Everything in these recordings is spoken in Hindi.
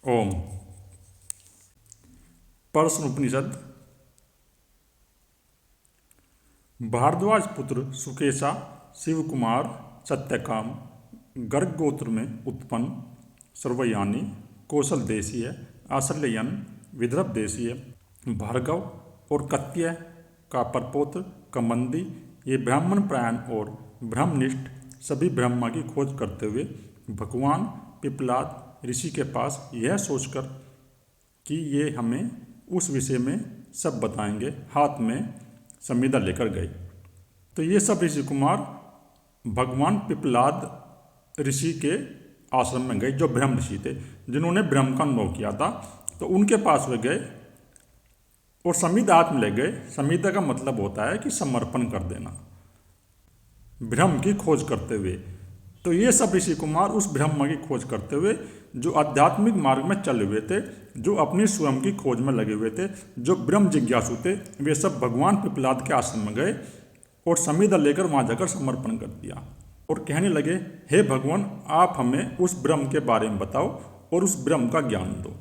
ओम। प्रश्न उपनिषद। भारद्वाज पुत्र सुकेशा शिव कुमार सत्यकाम गर्ग गोत्र में उत्पन्न, सर्वयानी, कौशल देशीय, आशल्ययन, विदर्भ देशीय, भार्गव और कत्य का परपौत्र कमंदी, ये ब्राह्मण प्रायण और ब्रह्मनिष्ठ सभी ब्रह्मा की खोज करते हुए भगवान पिपलाद ऋषि के पास यह सोचकर कि ये हमें उस विषय में सब बताएंगे, हाथ में संविदा लेकर गए। तो ये सब ऋषि कुमार भगवान पिपलाद ऋषि के आश्रम में गए, जो ब्रह्म ऋषि थे, जिन्होंने ब्रह्म का अनुभव किया था। तो उनके पास वे गए और संविदा हाथ में ले गए। संविदा का मतलब होता है कि समर्पण कर देना, ब्रह्म की खोज करते हुए। तो ये सब ऋषि कुमार उस ब्रह्म की खोज करते हुए, जो आध्यात्मिक मार्ग में चले हुए थे, जो अपनी स्वयं की खोज में लगे हुए थे, जो ब्रह्म जिज्ञासु थे, वे सब भगवान पिपलाद के आश्रम में गए और संविदा लेकर वहाँ जाकर समर्पण कर दिया और कहने लगे, हे भगवान, आप हमें उस ब्रह्म के बारे में बताओ और उस ब्रह्म का ज्ञान दो।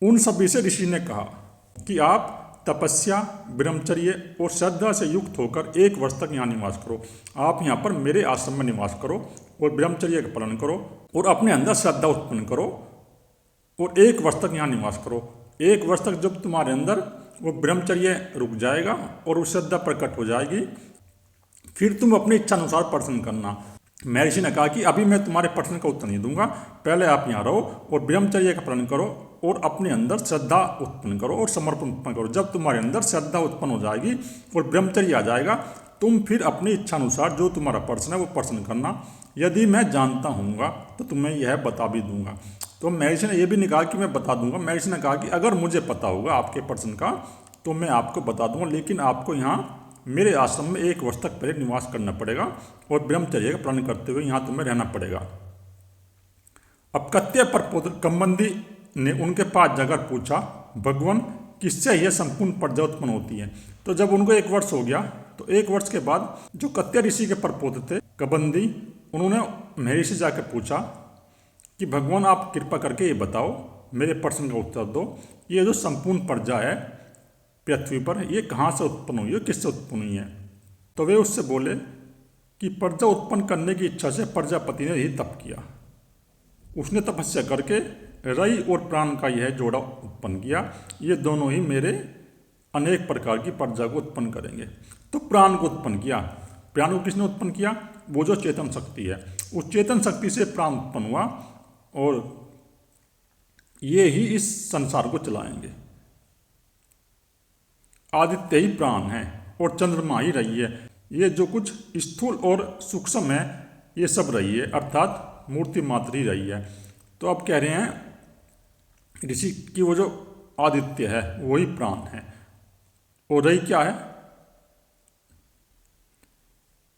उन सभी से ऋषि ने कहा कि आप तपस्या, ब्रह्मचर्य और श्रद्धा से युक्त होकर 1 वर्ष तक यहाँ निवास करो। आप यहाँ पर मेरे आश्रम में निवास करो और ब्रह्मचर्य का पालन करो और अपने अंदर श्रद्धा उत्पन्न करो और 1 वर्ष तक यहाँ निवास करो। 1 वर्ष तक जब तुम्हारे अंदर वो ब्रह्मचर्य रुक जाएगा और वो श्रद्धा प्रकट हो जाएगी, फिर तुम अपनी इच्छा अनुसार प्रश्न करना। महर्षि ने कहा कि अभी मैं तुम्हारे प्रश्न का उत्तर नहीं दूंगा, पहले आप यहाँ रहो और ब्रह्मचर्य का पालन करो और अपने अंदर श्रद्धा उत्पन्न करो और समर्पण उत्पन्न करो। जब तुम्हारे अंदर श्रद्धा उत्पन्न हो जाएगी और ब्रह्मचर्य आ जाएगा, तुम फिर अपनी इच्छा अनुसार जो तुम्हारा प्रश्न है वो प्रश्न करना। यदि मैं जानता हूँगा तो तुम्हें यह बता भी दूंगा। तो महर्षि ने यह भी नहीं कहा कि मैं बता दूंगा। महर्षि ने कहा कि अगर मुझे पता होगा आपके प्रश्न का तो मैं आपको बता दूंगा, लेकिन आपको यहाँ मेरे आश्रम में 1 वर्ष तक पहले निवास करना पड़ेगा और ब्रह्मचर्य का पालन करते हुए यहाँ तुम्हें रहना पड़ेगा। अब कत्य परपौत्र कम्बंदी ने उनके पास जाकर पूछा, भगवान, किससे यह संपूर्ण प्रजा उत्पन्न होती है? तो जब उनको 1 वर्ष हो गया तो 1 वर्ष के बाद जो कत्य ऋषि के परपौत्र थे कबंदी, उन्होंने महर्षि जाकर पूछा कि भगवान, आप कृपा करके ये बताओ, मेरे प्रश्न का उत्तर दो, ये जो संपूर्ण प्रजा है पृथ्वी पर, ये कहाँ से उत्पन्न हुई है, किससे उत्पन्न हुई है? तो वे उससे बोले कि प्रजा उत्पन्न करने की इच्छा से प्रजापति ने ही तप किया। उसने तपस्या करके रई और प्राण का यह जोड़ा उत्पन्न किया। ये दोनों ही मेरे अनेक प्रकार की प्रजा को उत्पन्न करेंगे। तो प्राण को उत्पन्न किया। प्राण को किसने उत्पन्न किया? वो जो चेतन शक्ति है, उस चेतन शक्ति से प्राण उत्पन्न हुआ और ये ही इस संसार को चलाएंगे। आदित्य ही प्राण है और चंद्रमा ही रही है। ये जो कुछ स्थूल और सूक्ष्म है, ये सब रही है, अर्थात मूर्ति मात्र ही रही है। तो अब कह रहे हैं ऋषि की वो जो आदित्य है वही प्राण है और रही क्या है?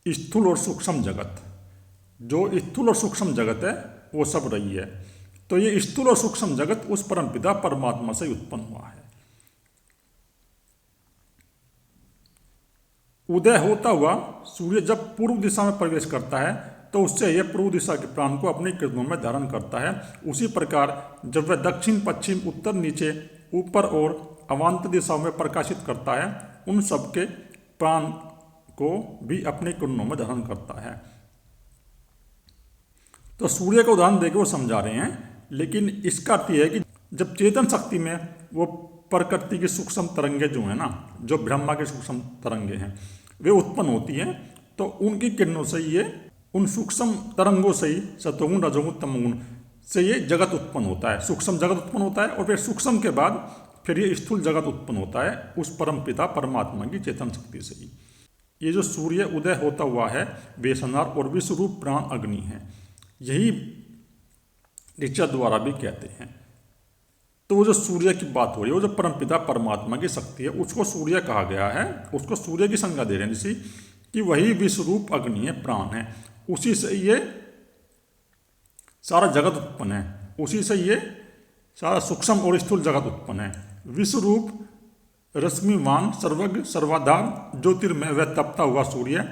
स्थूल और सूक्ष्म जगत। जो स्थूल और सूक्ष्म जगत है वो सब रही है। तो ये स्थूल और सूक्ष्म जगत उस परमपिता परमात्मा से उत्पन्न हुआ है। उदय होता हुआ सूर्य जब पूर्व दिशा में प्रवेश करता है तो उससे यह पूर्व दिशा के प्राण को अपनी किरणों में धारण करता है। उसी प्रकार जब वह दक्षिण, पश्चिम, उत्तर, नीचे, ऊपर और अवान्तर दिशाओं में प्रकाशित करता है, उन सबके प्राण को भी अपनी किरणों में धारण करता है। तो सूर्य का उदाहरण देकर वो समझा रहे हैं, लेकिन इसका अर्थ यह है कि जब चेतन शक्ति में वो प्रकृति की सूक्ष्म तरंगे जो है ना, जो ब्रह्मा की सूक्ष्म तरंगे हैं, वे उत्पन्न होती हैं, तो उनकी किरणों से ये, उन सूक्ष्म तरंगों से ही सतोगुण, रजोगुण, तमोगुण से ये जगत उत्पन्न होता है। सूक्ष्म जगत उत्पन्न होता है और फिर सूक्ष्म के बाद फिर ये स्थूल जगत उत्पन्न होता है उस परम पिता परमात्मा की चेतन शक्ति से ही। ये जो सूर्य उदय होता हुआ है वेशनार और विश्वरूप प्राण अग्नि है, यही ऋचा द्वारा भी कहते हैं। तो वो जो सूर्य की बात हो रही है, वो जो परमपिता परमात्मा की शक्ति है, उसको सूर्य कहा गया है। उसको सूर्य की संज्ञा दे रहे हैं ऋषि कि वही विश्वरूप अग्नि है, प्राण है। उसी से ये सारा जगत उत्पन्न है, उसी से ये सारा सूक्ष्म और स्थूल जगत उत्पन्न है। विश्वरूप रश्मिवान, सर्वज्ञ, सर्वाधार, ज्योतिर्मय, वह तपता हुआ सूर्य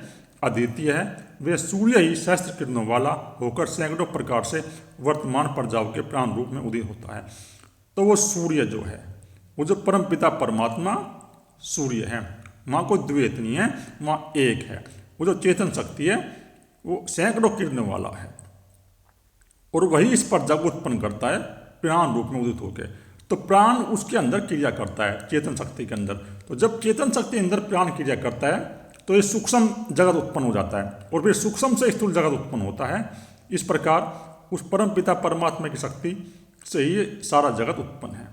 अद्वितीय है। वे सूर्य ही सहस्त्र किरणों वाला होकर सैकड़ों प्रकार से वर्तमान प्रजाओं के प्राण रूप में उदित होता है। तो वो सूर्य जो है, वो जो परम पिता परमात्मा सूर्य है, वहाँ कोई द्वैत नहीं है, वहाँ एक है। वो जो चेतन शक्ति है वो सैकड़ों किरणों वाला है और वही इस प्रजा को उत्पन्न करता है प्राण रूप में उदित होकर। तो प्राण उसके अंदर क्रिया करता है चेतन शक्ति के अंदर। तो जब चेतन शक्ति अंदर प्राण क्रिया करता है तो ये सूक्ष्म जगत उत्पन्न हो जाता है और फिर सूक्ष्म से स्थूल जगत उत्पन्न होता है। इस प्रकार उस परम पिता परमात्मा की शक्ति से ही सारा जगत उत्पन्न है।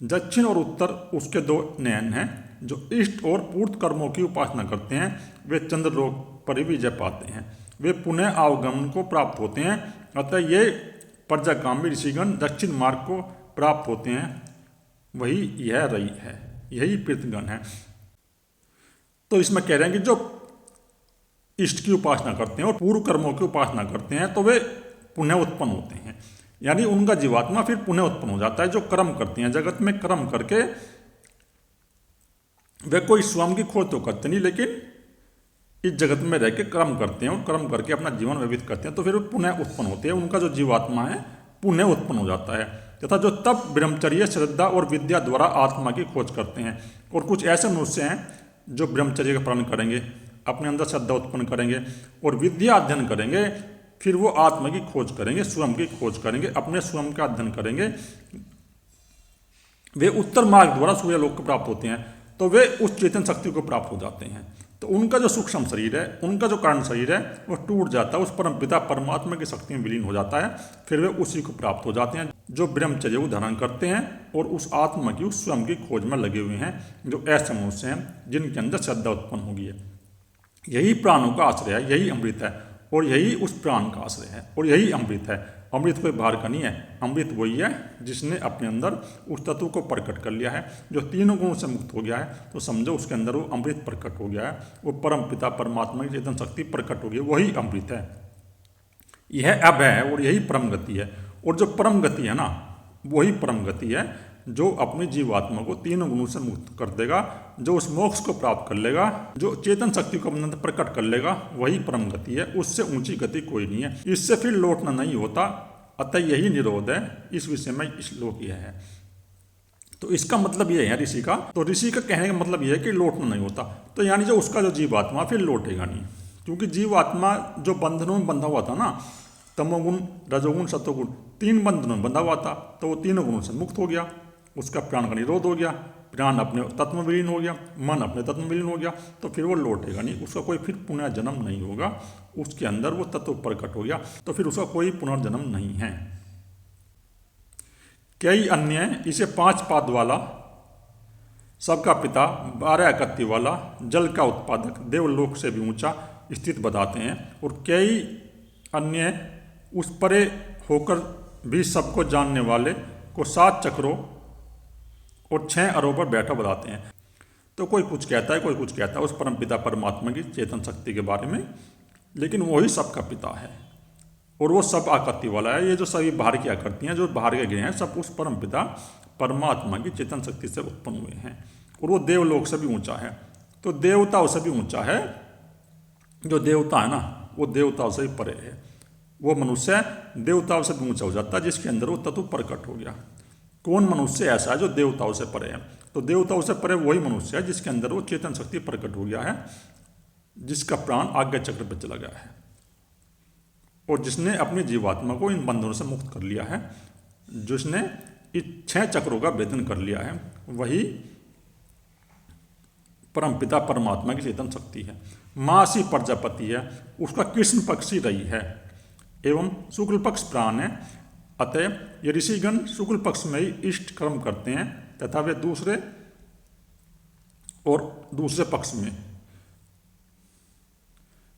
दक्षिण और उत्तर उसके दो नयन हैं। जो इष्ट और पूर्त कर्मों की उपासना करते हैं वे चंद्रलोक पर ही विजय पाते हैं, वे पुनः अवगमन को प्राप्त होते हैं। अतः ये प्रजाकामी ऋषिगण दक्षिण मार्ग को प्राप्त होते हैं, वही यह रही है, यही पृथगण है। तो इसमें कह रहे हैं कि जो इष्ट की उपासना करते हैं और पूर्व कर्मों की उपासना करते हैं तो वे पुनः उत्पन्न होते हैं, यानी उनका जीवात्मा फिर पुनः उत्पन्न हो जाता है। जो कर्म करते हैं जगत में, कर्म करके वे कोई स्वयं की खोज तो करते नहीं, लेकिन इस जगत में रह के कर्म करते हैं और कर्म करके अपना जीवन व्यतीत करते हैं, तो फिर वो पुनः उत्पन्न होते हैं। उनका जो जीवात्मा है पुनः उत्पन्न हो जाता है। तथा जो तप, ब्रह्मचर्य, श्रद्धा और विद्या द्वारा आत्मा की खोज करते हैं, और कुछ ऐसे मनुष्य हैं जो ब्रह्मचर्य का पालन करेंगे, अपने अंदर श्रद्धा उत्पन्न करेंगे और विद्या अध्ययन करेंगे, फिर वो आत्मा की खोज करेंगे, स्वयं की खोज करेंगे, अपने स्वयं का अध्ययन करेंगे। वे उत्तर मार्ग द्वारा सूर्य लोक को प्राप्त होते हैं, तो वे उस चेतन शक्ति को प्राप्त हो जाते हैं। तो उनका जो सूक्ष्म शरीर है, उनका जो कारण शरीर है, वो टूट जाता है, उस परम पिता परमात्मा की शक्ति में विलीन हो जाता है। फिर वे उसी को प्राप्त हो जाते हैं जो ब्रह्मचर्य को धारण करते हैं और उस आत्मा की, उस स्वयं की खोज में लगे हुए हैं। जो ऐसे मनुष्य हैं जिनके अंदर श्रद्धा उत्पन्न होगी है। यही प्राणों का आश्रय है, यही अमृत है और यही उस प्राण का आश्रय है और यही अमृत है। अमृत कोई बाहर का नहीं है, अमृत वही है जिसने अपने अंदर उस तत्व को प्रकट कर लिया है। जो तीनों गुणों से मुक्त हो गया है, तो समझो उसके अंदर वो अमृत प्रकट हो गया है, वो परम पिता परमात्मा की चेतन शक्ति प्रकट हो गई, वही अमृत है। यह अब है और यही परम गति है। और जो परम गति है ना, वही परम गति है जो अपनी जीवात्मा को तीनों गुणों से मुक्त कर देगा, जो उस मोक्ष को प्राप्त कर लेगा, जो चेतन शक्ति को अपने अंदर प्रकट कर लेगा, वही परम गति है। उससे ऊंची गति कोई नहीं है, इससे फिर लौटना नहीं होता। अतः यही निरोध है, इस विषय में श्लोक यह है। तो इसका मतलब यह है ऋषि का, तो ऋषि का कहने का मतलब यह है कि लौटना नहीं होता। तो यानी जो उसका जो जीवात्मा फिर लौटेगा नहीं, क्योंकि जीवात्मा जो बंधनों में बंधा हुआ था ना, तमोगुण, रजोगुण, सतोगुण, तीन बंधनों में बंधा हुआ था, तो वो तीनों गुणों से मुक्त हो गया, उसका प्राण का निरोध हो गया, प्राण अपने तत्व में विलीन हो गया, मन अपने तत्व में विलीन हो गया, तो फिर वो लौटेगा नहीं, उसका कोई फिर पुनर्जन्म नहीं होगा। उसके अंदर वो तत्व प्रकट हो गया, तो फिर उसका कोई पुनर्जन्म नहीं है। कई अन्य इसे 5 पाद वाला, सबका पिता, 12 आकृति वाला, जल का उत्पादक, देवलोक से भी ऊंचा स्थित बताते हैं। और कई अन्य उस परे होकर भी सबको जानने वाले को 7 चक्रों और 6 अरों पर बैठा बताते हैं। तो कोई कुछ कहता है, कोई कुछ कहता है उस परम पिता परमात्मा की चेतन शक्ति के बारे में, लेकिन वही सबका पिता है और वो सब आकृति वाला है। ये जो सभी बाहर की आकृतियाँ, जो बाहर के ग्रह हैं, सब उस परम पिता परमात्मा की चेतन शक्ति से उत्पन्न हुए हैं और वो देवलोक से भी ऊंचा है। तो देवताओं से भी ऊंचा है। जो देवता है ना, वो देवताओं से भी परे है। वो मनुष्य देवताओं से भी ऊंचा हो जाता है जिसके अंदर वो तत्व प्रकट हो गया। कौन मनुष्य ऐसा है जो देवताओं से परे है? तो देवताओं से परे वही मनुष्य है जिसके अंदर वो चेतन शक्ति प्रकट हो गया है, जिसका प्राण आज्ञा चक्र पर चला गया है और जिसने अपनी जीवात्मा को इन बंधनों से मुक्त कर लिया है, जिसने इस 6 चक्रों का भेदन कर लिया है, वही परम पिता परमात्मा की चेतन शक्ति है। मासी प्रजापति है, उसका कृष्ण पक्षी रही है एवं शुक्ल पक्ष प्राण है। अतः ये ऋषिगण शुक्ल पक्ष में ही इष्ट कर्म करते हैं तथा वे दूसरे पक्ष में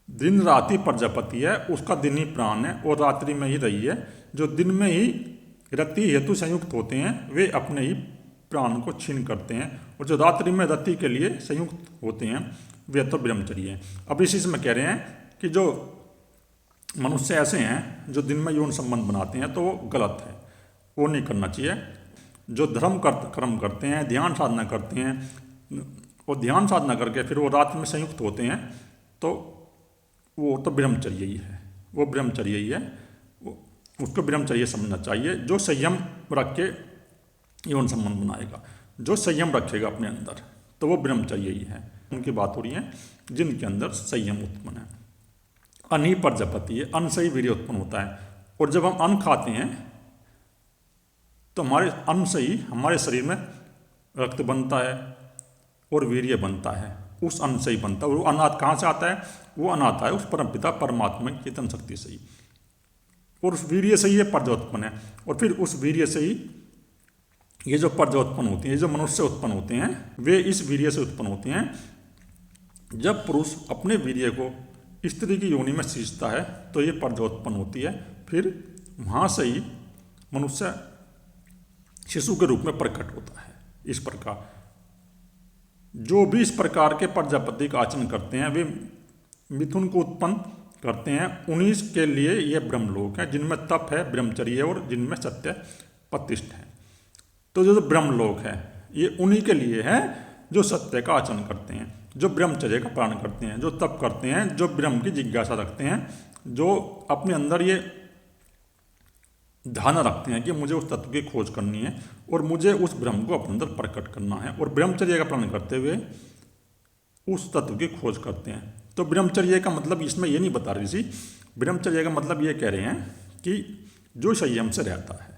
दिन रात्रि प्रजापति है, उसका दिन ही प्राण है और रात्रि में ही रही है। जो दिन में ही रति हेतु संयुक्त होते हैं वे अपने ही प्राण को छीन करते हैं और जो रात्रि में रति के लिए संयुक्त होते हैं वे तो ब्रह्मचर्य हैं। अब इसी से मैं कह रहे हैं कि जो मनुष्य ऐसे हैं जो दिन में यौन संबंध बनाते हैं तो वो गलत है, वो नहीं करना चाहिए। जो धर्म कर्म करते हैं, ध्यान साधना करते हैं, और ध्यान साधना करके फिर वो रात में संयुक्त होते हैं, तो वो तो ब्रह्मचर्य ही है, वो ब्रह्मचर्य ही है। उसको ब्रह्मचर्य समझना चाहिए। जो संयम रख के यौन संबंध बनाएगा, जो संयम रखेगा अपने अंदर, तो वो ब्रह्मचर्य ही है। उनकी बात हो रही है जिनके अंदर संयम उत्पन्न है। अन्न ही प्रजापति है, अन्न से ही वीर्य उत्पन्न होता है। और जब हम अन्न खाते हैं तो हमारे अन्न से ही हमारे शरीर में रक्त बनता है और वीर्य बनता है, उस अन्न से ही बनता है। और वो अन्न कहाँ से आता है? वो अन्न आता है उस परमपिता परमात्मा की चेतन शक्ति से ही, और उस वीर्य से ही ये प्रजा उत्पन्न है। और फिर उस वीर्य से ही ये जो प्रजा उत्पन्न होती है, ये जो मनुष्य उत्पन्न होते हैं, वे इस वीर्य से उत्पन्न होते हैं। जब पुरुष अपने वीर्य को स्त्री की योनि में सींचता है तो ये प्रजा उत्पन्न होती है। फिर वहाँ से ही मनुष्य शिशु के रूप में प्रकट होता है। इस प्रकार जो भी इस प्रकार के प्रजापति का आचरण करते हैं वे मिथुन को उत्पन्न करते हैं। 19 के लिए ये ब्रह्मलोक है, जिनमें तप है, ब्रह्मचर्य है और जिनमें सत्य प्रतिष्ठ है। तो जो ब्रह्मलोक है ये उन्हीं के लिए है जो सत्य का आचरण करते हैं, जो ब्रह्मचर्य का पालन करते हैं, जो तप करते हैं, जो ब्रह्म की जिज्ञासा रखते हैं, जो अपने अंदर ये धारणा रखते हैं कि मुझे उस तत्व की खोज करनी है और मुझे उस ब्रह्म को अपने अंदर प्रकट करना है, और ब्रह्मचर्य का पालन करते हुए उस तत्व की खोज करते हैं। तो ब्रह्मचर्य का मतलब इसमें ये नहीं बता रही ऋषि, ब्रह्मचर्य का मतलब ये कह रहे हैं कि जो संयम से रहता है,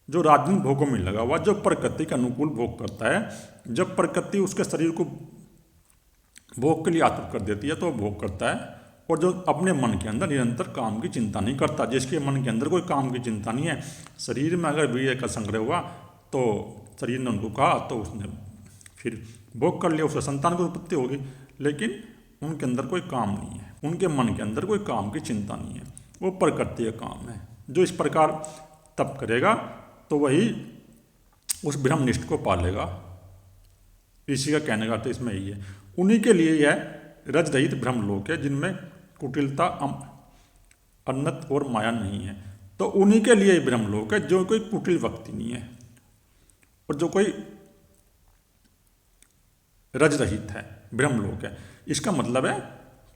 जो राजनीतिक भोगों में लगा हुआ, जो प्रकृति के अनुकूल भोग करता है। जब प्रकृति उसके शरीर को भोग के लिए आतुर कर देती है तो भोग करता है, और जो अपने मन के अंदर निरंतर काम की चिंता नहीं करता, जिसके मन के अंदर कोई काम की चिंता नहीं है। शरीर में अगर वीर्य का संग्रह हुआ तो शरीर ने उनको कहा तो उसने फिर भोग कर लिया, उससे संतान की उत्पत्ति होगी, लेकिन उनके अंदर कोई काम नहीं है, उनके मन के अंदर कोई काम की चिंता नहीं है, वो प्रकृति का काम है। जो इस प्रकार तप करेगा तो वही उस ब्रह्मनिष्ठ को पालेगा। ऋषि का कहने का तो इसमें यही है। उन्हीं के लिए यह रज रहित ब्रह्मलोक है, जिनमें कुटिलता, अन्नत और माया नहीं है। तो उन्हीं के लिए ब्रह्मलोक है जो कोई कुटिल व्यक्ति नहीं है और जो कोई रज रहित है, ब्रह्मलोक है। इसका मतलब है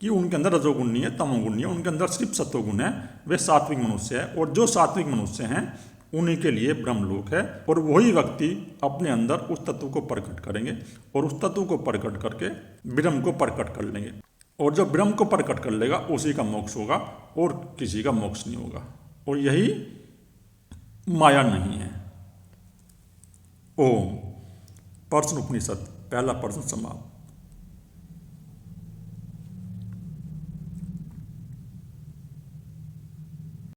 कि उनके अंदर रजोगुण नहीं है, तमोगुण नहीं है, उनके अंदर सिर्फ सत्वगुण है, वे सात्विक मनुष्य है। और जो सात्विक मनुष्य हैं उन्हीं के लिए ब्रह्मलोक है, और वही व्यक्ति अपने अंदर उस तत्व को प्रकट करेंगे और उस तत्व को प्रकट करके ब्रह्म को प्रकट कर लेंगे। और जो ब्रह्म को प्रकट कर लेगा उसी का मोक्ष होगा और किसी का मोक्ष नहीं होगा, और यही माया नहीं है। ओम। प्रश्न उपनिषद पहला प्रश्न समाप्त।